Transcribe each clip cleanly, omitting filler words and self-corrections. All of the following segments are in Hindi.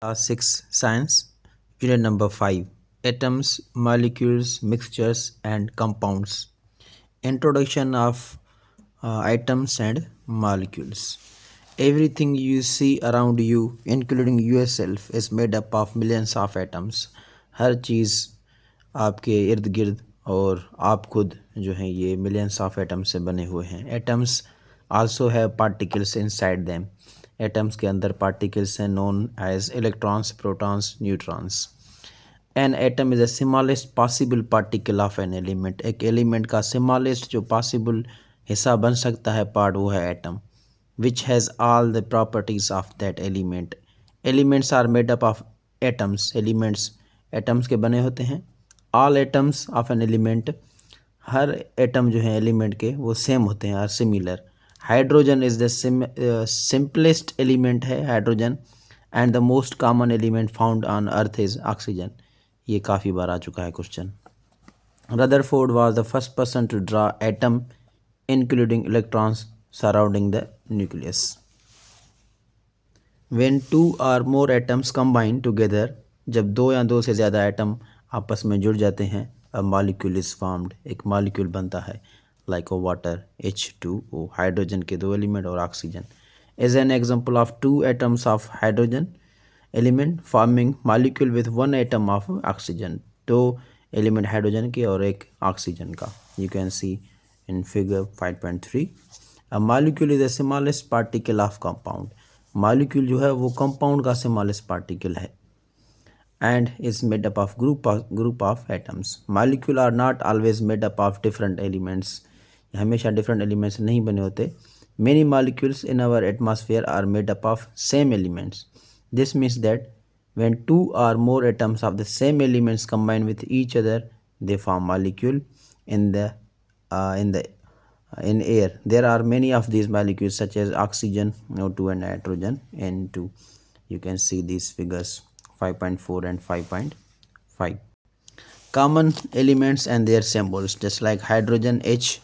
Class 6 Science, Unit number 5 Atoms, Molecules, Mixtures, and Compounds. Introduction of Atoms and Molecules. Everything you see around you, including yourself, is made up of millions of atoms. हर चीज़ आपके इर्द गिर्द और आप खुद जो हैं ये मिलियंस ऑफ एटम्स से बने हुए हैं. Atoms also have particles inside them. Atoms के अंदर पार्टिकल्स हैं known as electrons, protons, neutrons. An atom is the smallest possible particle of an element. एक एलिमेंट का स्मॉलेस्ट जो पॉसिबल हिस्सा बन सकता है पार्ट, वो है atom, which has all the properties of that element. Elements are made up of atoms. Elements atoms के बने होते हैं. All atoms of an element, हर एटम जो है एलिमेंट के वो सेम होते हैं, are similar. Hydrogen is the simplest element है hydrogen, and the most common element found on earth is oxygen. ये काफ़ी बार आ चुका है question. Rutherford was the first person to draw atom including electrons surrounding the nucleus. When two or more atoms combine together, जब दो या दो से ज़्यादा एटम आपस में जुड़ जाते हैं, a molecule is formed, एक मॉलिक्यूल बनता है, like a water, H2O, hydrogen के दो एलिमेंट और oxygen. Is an example of two atoms of hydrogen element forming molecule with one atom of oxygen. दो एलिमेंट हाइड्रोजन के और एक ऑक्सीजन का. You can see in figure 5.3. A molecule is the smallest particle of compound. Molecule जो है वो कंपाउंड का स्मॉलेस्ट पार्टिकल है, and is made up of group of atoms. Molecule are not always made up of different elements. ये हमेशा different elements नहीं बने होते. Many molecules in our atmosphere are made up of same elements. This means that when two or more atoms of the same elements combine with each other, they form molecule. In air, there are many of these molecules such as oxygen, O2, and nitrogen, N2. You can see these figures 5.4 and 5.5. Common elements and their symbols, just like hydrogen H,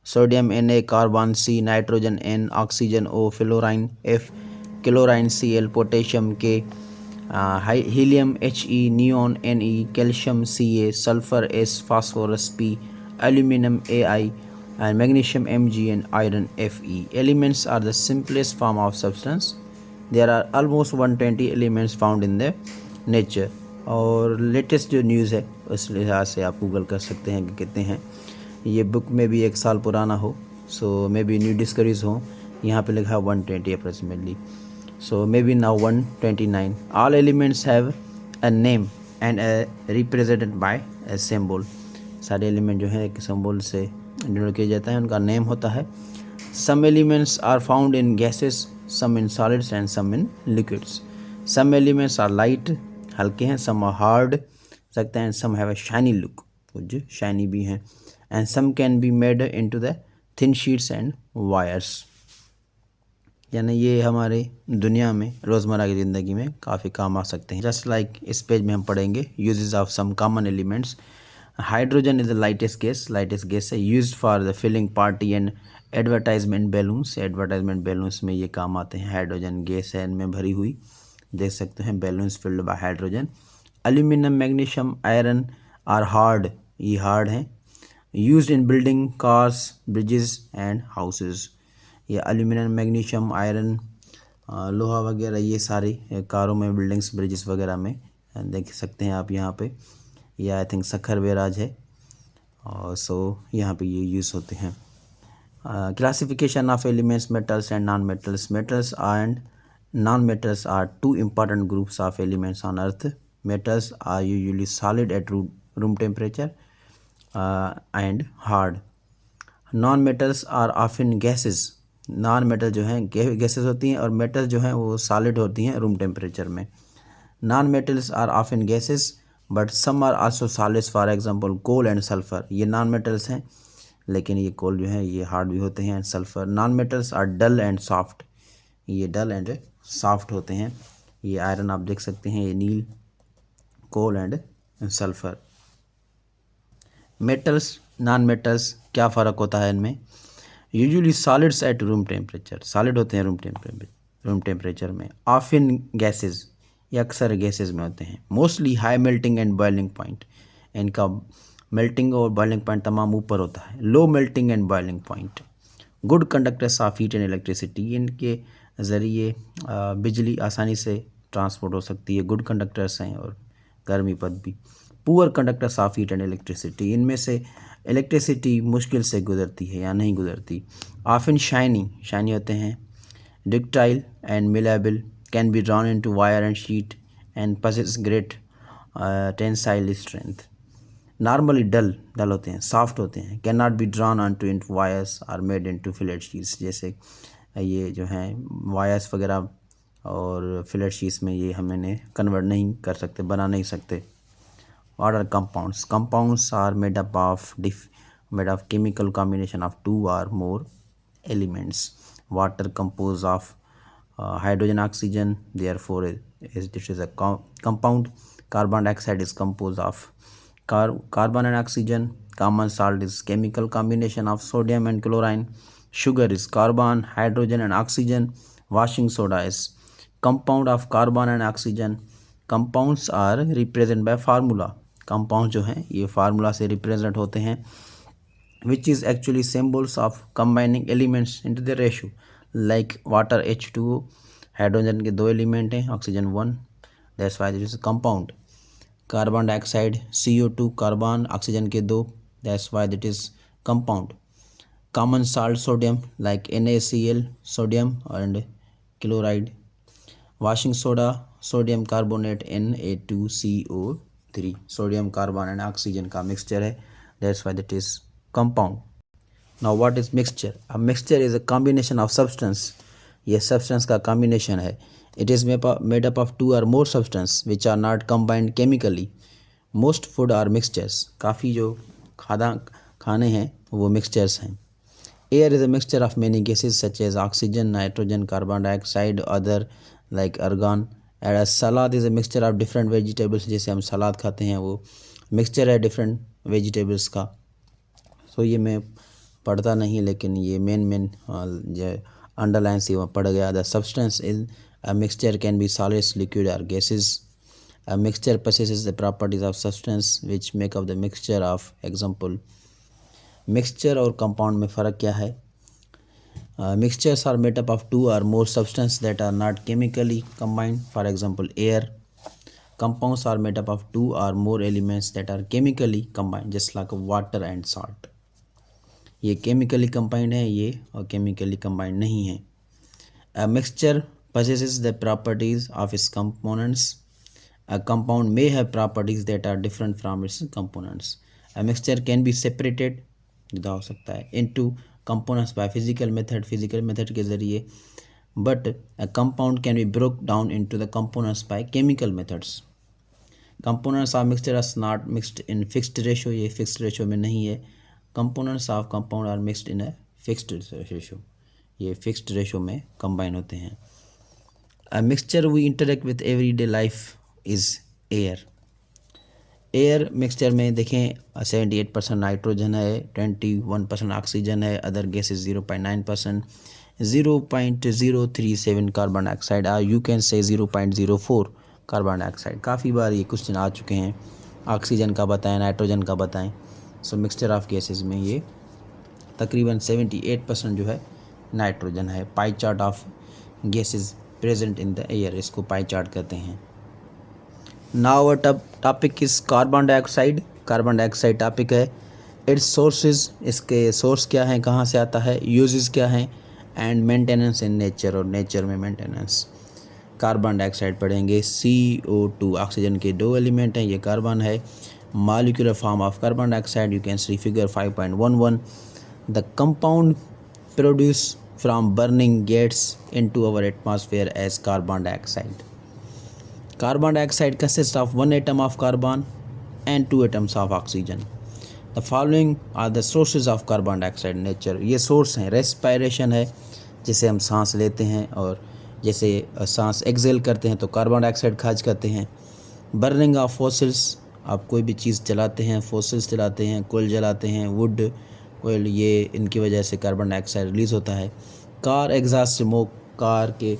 sodium Na, carbon C, nitrogen N, oxygen O, fluorine F, chlorine Cl, potassium K, helium He, neon Ne, calcium Ca, sulfur S, phosphorus P, aluminum Ai, and magnesium Mg, and iron Fe. Elements are the simplest form of substance. There are almost 120 elements found in the nature. और लेटेस्ट जो न्यूज़ है उस लिहाज से आप गूगल कर सकते हैं कि कितने हैं. ये बुक में भी 1 साल पुराना हो, सो मे बी न्यू डिस्कवरीज हो. यहाँ पे लिखा है 120 approximately, so may be now 129. All elements have a name and represented by a symbol. सारे एलिमेंट जो है एक सिंबल से डिनोट किया जाता है, उनका नेम होता है. Some elements are found in gases, some in solids and some in liquids. Some elements are light, हल्के हैं, सम हार्ड सकते हैं, some have a shiny look, कुछ शाइनी भी हैं, and some can be made into the thin sheets and wires. यानी ये हमारे दुनिया में रोज़मर्रा की ज़िंदगी में काफ़ी काम आ सकते हैं. जस्ट लाइक इस पेज में हम पढ़ेंगे uses of some common elements. Hydrogen is the lightest gas है, used for the filling party and advertisement balloons. Advertisement balloons में ये काम आते हैं. हाइड्रोजन गैस है इनमें भरी हुई, देख सकते हैं, balloons filled by hydrogen. Aluminium, magnesium, iron are hard, ये हार्ड हैं. Used in building cars, bridges and houses. ये एल्यूमिनियम, मैग्नीशियम, आयरन, लोहा वगैरह ये सारे कारों में, बिल्डिंग्स, ब्रिजेस वगैरह में देख सकते हैं आप यहाँ पे. ये आई थिंक सखर वेराज है, और सो यहाँ पे ये यूज़ होते हैं. Classification of elements, metals and non metals. Metals and non-metals are two important groups of elements on earth. Metals are usually solid at room temperature and hard. Non-metals are often gases. Non-metal जो हैं gases होती हैं, और metals जो हैं वो solid होती हैं room temperature में. Non-metals are often gases but some are also solids. For example coal and sulfur. ये non-metals हैं, लेकिन ये coal जो है ये hard भी होते हैं, and sulfur. Non-metals are dull and soft. ये डल एंड सॉफ्ट होते हैं. ये आयरन आप देख सकते हैं, ये नील, coal and sulphur. Metals, non metals, क्या फ़र्क होता है इनमें? Usually solids at room temperature, solid होते हैं रूम टेम्परेचर में. ऑफन गैसेस, ये अक्सर गैसेज में होते हैं। Mostly high melting and boiling point, इनका मेल्टिंग और बॉइलिंग पॉइंट तमाम ऊपर होता है। Low melting and boiling point. Good conductors of heat and electricity, इनके ज़रिए बिजली आसानी से ट्रांसपोर्ट हो सकती है, गुड कंडक्टर्स हैं और गर्मी पद भी। Poor conductors of heat and electricity, इनमें से इलेक्ट्रिसिटी मुश्किल से गुजरती है या नहीं गुजरती। ऑफन शाइनी होते हैं। ductile and malleable, can be drawn into wire and sheet and possess great tensile strength. Normally dull होते हैं, soft होते हैं, cannot be drawn onto into wires or made into fillet sheets, जैसे ये जो हैं wires वगैरह और fillet sheets में ये हमने कन्वर्ट नहीं कर सकते, बना नहीं सकते। What are compounds? Compounds are made of chemical combination of two or more elements. Water composed of hydrogen, oxygen, therefore this is a compound. Carbon dioxide is composed of carbon and oxygen. Common salt is chemical combination of sodium and chlorine. Sugar is carbon, hydrogen and oxygen. Washing soda is compound of carbon and oxygen. Compounds are represented by formula. Compounds जो हैं ये फार्मूला से रिप्रेजेंट होते हैं, which is actually symbols of combining elements into the ratio, like water H2O, hydrogen के 2 एलिमेंट हैं, oxygen 1, that's why it is a compound. Carbon dioxide CO2, carbon oxygen के 2, that's why it is compound. Common salt sodium like NaCl, sodium and chloride. Washing soda sodium carbonate Na2CO3, sodium carbon and oxygen का मिक्सचर है, that's why that is compound. Now what is mixture? A mixture is a combination of substance. ये substance का combination है. It is made up of two or more substance which are not combined chemically. Most food are mixtures. काफ़ी जो खाने हैं वो mixtures हैं. Air is a mixture of many gases such as oxygen, nitrogen, carbon dioxide, other like argon. And a salad is a mixture of different vegetables. जैसे हम सलाद खाते हैं वो mixture है different vegetables का. So ये मैं पढ़ता नहीं, लेकिन ये मेन जो अंडरलाइन से वो पढ़ गया. The substance in a mixture can be solids, liquid और gases. A mixture possesses the properties of substance which make up the mixture of. Example, mixture और कंपाउंड में फ़र्क क्या है? Mixtures are made up of two or more substances that are not chemically combined. For example, air. Compounds are made up of two or more elements that are chemically combined, just like water and salt. ये chemically combined है, ये और chemically combined नहीं है. A mixture possesses the properties of its components. A compound may have properties that are different from its components. A mixture can be separated, जुदा हो सकता है, into components by physical method के ज़रिए, but a compound can be broke down into the components by chemical methods. Components of mixture are not mixed in fixed ratio, ये fixed ratio में नहीं है. Components of compound are mixed in a fixed ratio, ये fixed ratio में combine होते हैं. A mixture we interact with everyday life is air. Air mixture में देखें 78% नाइट्रोजन है, 21% ऑक्सीजन है, other gases 0.9%, 0.037 carbon dioxide, you can say 0.04 carbon dioxide. काफ़ी बार ये क्वेश्चन आ चुके हैं, ऑक्सीजन का बताएं, नाइट्रोजन का बताएं. सो मिक्सचर ऑफ गैसेस में ये तकरीबन 78% जो है नाइट्रोजन है. Pie chart of gases present in the air, इसको पाई चार्ट कहते हैं. Now a topic is carbon dioxide. Carbon dioxide topic है. इट्स सोर्सेज, इसके सोर्स क्या हैं, कहाँ से आता है, यूजेस क्या हैं, एंड मेंटेनेंस इन नेचर, और नेचर में मेंटेनेंस. कार्बन डाइऑक्साइड पढ़ेंगे. CO2, ऑक्सीजन के 2 एलिमेंट हैं, ये कार्बन है. Molecular form of carbon dioxide you can see figure 5.11. The compound produce from burning gets into our atmosphere as carbon dioxide. Carbon dioxide consists of 1 atom of carbon and 2 atoms of oxygen. The following are the sources of carbon dioxide in nature. ये सोर्स हैं. रेस्पायरेशन है, जिसे हम सांस लेते हैं, और जैसे सांस एक्सेल करते हैं तो कार्बन डाइऑक्साइड खारिज करते हैं. बर्निंग ऑफ फॉसिल्स, आप कोई भी चीज़ जलाते हैं, फॉसिल्स जलाते हैं, कोयल जलाते हैं, वुड ऑयल, ये इनकी वजह से कार्बन डाइऑक्साइड रिलीज़ होता है. कार एग्जॉस्ट स्मोक, कार के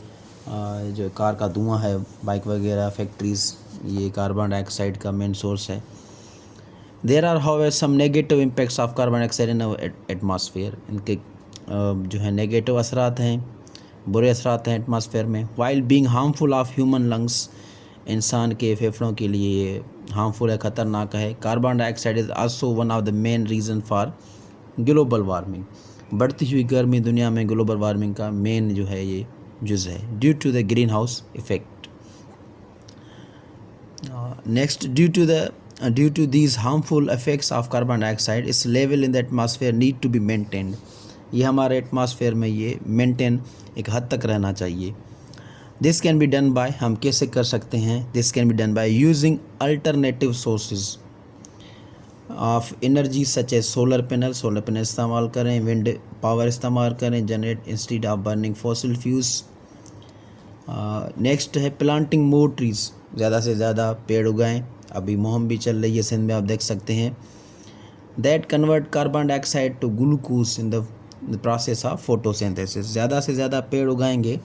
जो कार का धुआं है, बाइक वगैरह, फैक्ट्रीज़, ये कार्बन डाइऑक्साइड का मेन सोर्स है। There are however some negative impacts of carbon dioxide in our atmosphere. इनके जो है नेगेटिव असरात हैं, बुरे असरात हैं एटमॉस्फेयर में। While being harmful of human lungs, इंसान के फेफड़ों के लिए हार्मफुल है, ख़तरनाक है। Carbon dioxide is also one of the main reason for global warming. बढ़ती हुई गर्मी दुनिया में ग्लोबल वार्मिंग का मेन जो है ये जुज़ है, due to the greenhouse effect. Next, due to these harmful effects of carbon dioxide, its level in the atmosphere need to be maintained. ये हमारे एटमॉस्फेयर में ये मेंटेन एक हद तक रहना चाहिए। This can be done by, हम कैसे कर सकते हैं? This can be done by using alternative sources of energy such as solar panel इस्तेमाल करें, विंड पावर इस्तेमाल करें, generate instead of burning fossil fuels. Next है प्लांटिंग मोर ट्रीज़, ज़्यादा से ज़्यादा पेड़ उगाएं। अभी मुहिम भी चल रही है सिंध में, आप देख सकते हैं। That convert carbon dioxide to glucose in the process of photosynthesis. ज़्यादा से ज़्यादा पेड़ उगाएंगे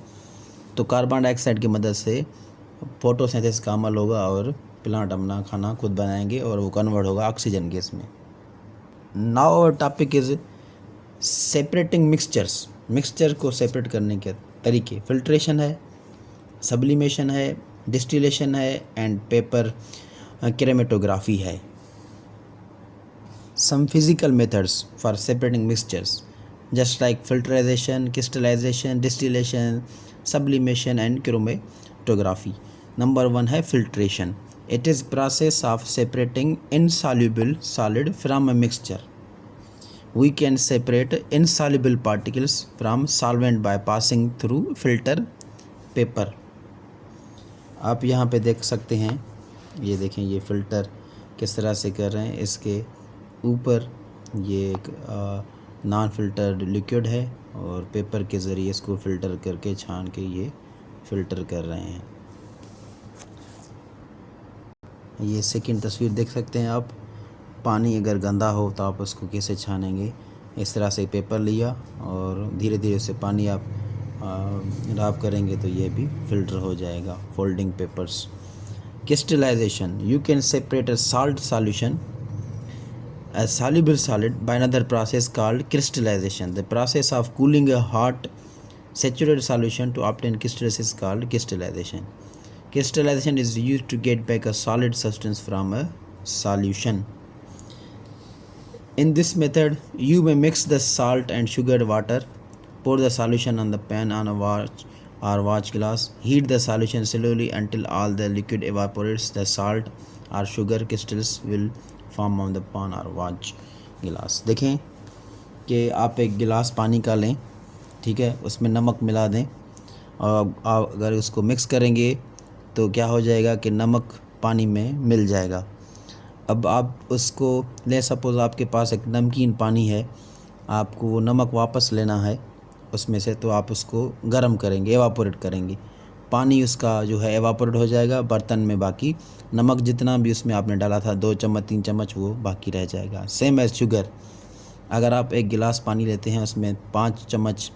तो कार्बन डाइऑक्साइड की मदद से फोटोसिंथेसिस का अमल होगा और प्लांट अपना खाना खुद बनाएंगे और वो कन्वर्ट होगा ऑक्सीजन गैस में। Now our topic is separating mixtures. Mixture को सेपरेट करने के तरीके, फिल्ट्रेशन है, सब्लिमेशन है, डिस्टिलेशन है एंड पेपर क्रोमेटोग्राफी है। Some physical methods for separating mixtures just like filterisation, crystallisation, distillation, sublimation and chromatography. Number 1 है filtration. It is process of separating insoluble solid from a mixture. We can separate insoluble particles from solvent by passing through filter paper. आप यहाँ पे देख सकते हैं, ये देखें, ये फ़िल्टर किस तरह से कर रहे हैं। इसके ऊपर ये एक नॉन फिल्टर्ड लिक्विड है और पेपर के ज़रिए इसको फ़िल्टर करके छान के ये फ़िल्टर कर रहे हैं। ये सेकंड तस्वीर देख सकते हैं आप। पानी अगर गंदा हो तो आप उसको कैसे छानेंगे। इस तरह से पेपर लिया और धीरे धीरे उससे पानी आप रब करेंगे तो ये भी फ़िल्टर हो जाएगा। Folding papers. Crystallisation, you can separate a salt solution a soluble solid by another process called crystallization. The process of cooling a hot saturated solution to obtain crystals is called crystallization. Crystallization is used to get back a solid substance from a solution. In this method, you may mix the salt and sugared water, pour the solution on the pan on a watch or watch glass, heat the solution slowly until all the liquid evaporates. The salt or sugar crystals will form on the पान और वॉच गिलास। देखें कि आप एक गिलास पानी का लें, ठीक है, उसमें नमक मिला दें और आप अगर उसको मिक्स करेंगे तो क्या हो जाएगा कि नमक पानी में मिल जाएगा। अब आप उसको लें, सपोज़ आपके पास एक नमकीन पानी है, आपको वो नमक वापस लेना है उसमें से, तो आप उसको गर्म करेंगे, एवापोरेट करेंगे, पानी उसका जो है एवापोरेट हो जाएगा बर्तन में, बाकी नमक जितना भी उसमें आपने डाला था 2 चम्मच 3 चम्मच वो बाकी रह जाएगा। सेम एज शुगर, अगर आप एक गिलास पानी लेते हैं उसमें 5 चम्मच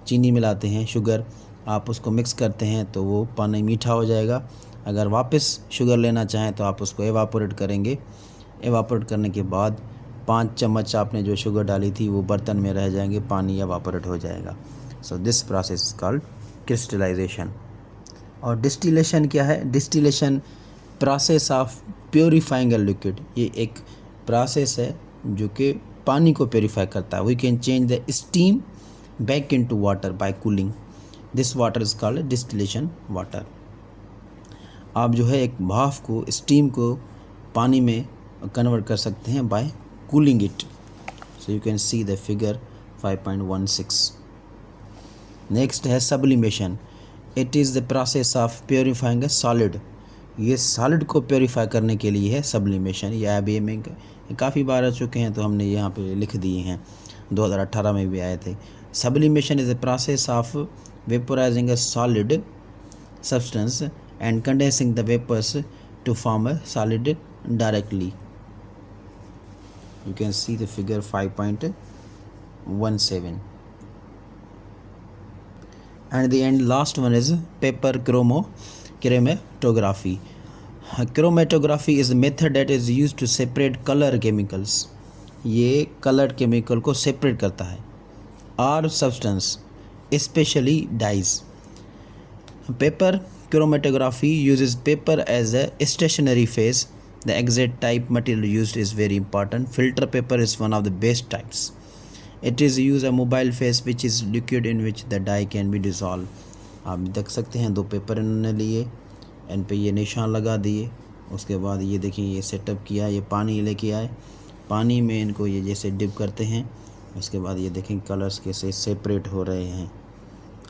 चीनी मिलाते हैं, शुगर, आप उसको मिक्स करते हैं तो वो पानी मीठा हो जाएगा। अगर वापस शुगर लेना चाहें तो आप उसको एवापोरेट करेंगे। एवापोरेट करने के बाद 5 चम्मच आपने जो शुगर डाली थी वो बर्तन में रह जाएंगे, पानी एवापोरेट हो जाएगा। So this process is called crystallisation. और डिस्टिलेशन क्या है? Distillation process of purifying a liquid. ये एक प्रोसेस है जो कि पानी को प्योरीफाई करता है। We can change the steam back into water by cooling. This water is called distillation water. आप जो है एक भाप को, स्टीम को पानी में कन्वर्ट कर सकते हैं by cooling it. So you can see the figure 5.16। Next है sublimation. It is the process of purifying a solid. ये सॉलिड को प्योरीफाई करने के लिए है सब्लिमेशन। ये अभी में काफ़ी बार आ चुके हैं तो हमने यहाँ पे लिख दिए हैं, 2018 में भी आए थे। Sublimation is a process of vaporising a solid substance and condensing the vapours to form a solid directly. You can see the figure 5.17। and the end last one is paper chromatography. Chromatography is a method that is used to separate color chemicals. ये कलर केमिकल को सेपरेट करता है और substance specially dyes. Paper chromatography uses paper as a stationary phase. The exact type material used is very important. Filter paper is one of the best types. It is used a mobile phase which is liquid in which the dye can be dissolved. आप देख सकते हैं 2 पेपर इन्होंने लिए, इन पे ये निशान लगा दिए. उसके बाद ये देखिए ये सेटअप किया, ये पानी लेके आए, पानी में इनको ये जैसे डिप करते हैं. उसके बाद ये देखें कलर्स कैसे सेपरेट हो रहे हैं.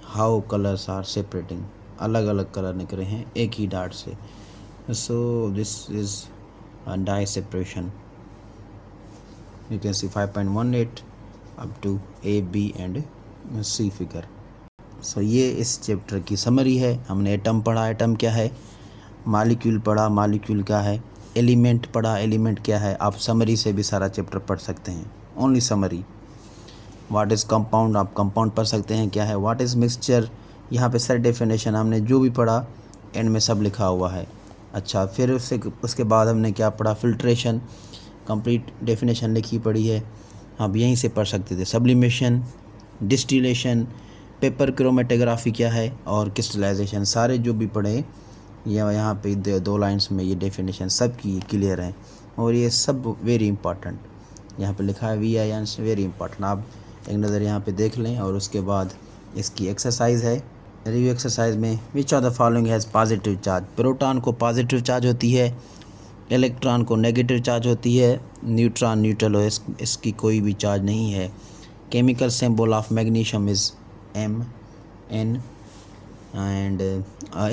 हाउ कलर्स आर सेपरेटिंग, अलग अलग कलर निकले हैं एक ही डार्ट से. So this is dye separation. You can see 5.18 up to A, B and C figure. So ये इस चैप्टर की समरी है. हमने एटम पढ़ा, एटम क्या है, मालिक्यूल पढ़ा, मालिक्यूल क्या है, एलिमेंट पढ़ा, एलिमेंट क्या है. आप समरी से भी सारा चैप्टर पढ़ सकते हैं, only summary. What is compound, आप कंपाउंड पढ़ सकते हैं क्या है. व्हाट इज़ मिक्सचर, यहाँ पे सर डेफिनेशन हमने जो भी पढ़ा एंड में सब लिखा हुआ है. अच्छा, फिर उसके बाद हमने क्या पढ़ा, फिल्ट्रेशन, कंप्लीट डेफिनेशन लिखी पड़ी है, आप यहीं से पढ़ सकते थे. सब्लिमेशन, डिस्टिलेशन, पेपर क्रोमेटोग्राफी क्या है और क्रिस्टलाइजेशन, सारे जो भी पढ़े यहाँ पे 2 लाइन्स में ये डेफिनेशन सब की क्लियर है. और ये सब वेरी इंपॉर्टेंट यहाँ पे लिखा है, VINs वेरी इंपॉर्टेंट. आप एक नज़र यहाँ पे देख लें. और उसके बाद इसकी एक्सरसाइज है, रिव्यू एक्सरसाइज में which of the following has positive charge. Proton को पॉजिटिव चार्ज होती है, इलेक्ट्रॉन को नेगेटिव चार्ज होती है, न्यूट्रॉन न्यूट्रल हो, इसकी कोई भी चार्ज नहीं है. Chemical symbol of magnesium is MN and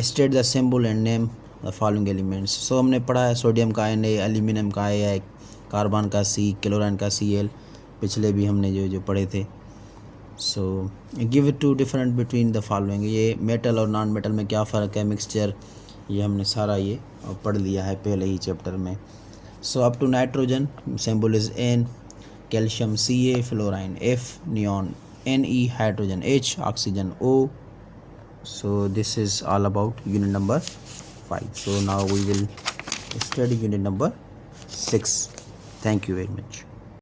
state the symbol and name the following elements. So हमने पढ़ा है सोडियम का Na, एल्यूमिनियम का Ai, कार्बन का C, क्लोराइन का Cl, पिछले भी हमने जो पढ़े थे. So give two different between the following. ये मेटल और नॉन मेटल में क्या फ़र्क है, मिक्सचर, ये हमने सारा ये पढ़ लिया है पहले ही चैप्टर में. So up to nitrogen symbol is N, calcium Ca, fluorine F, neon Ne, hydrogen H, oxygen O. So this is all about unit number 5. So now we will study unit number 6. Thank you very much.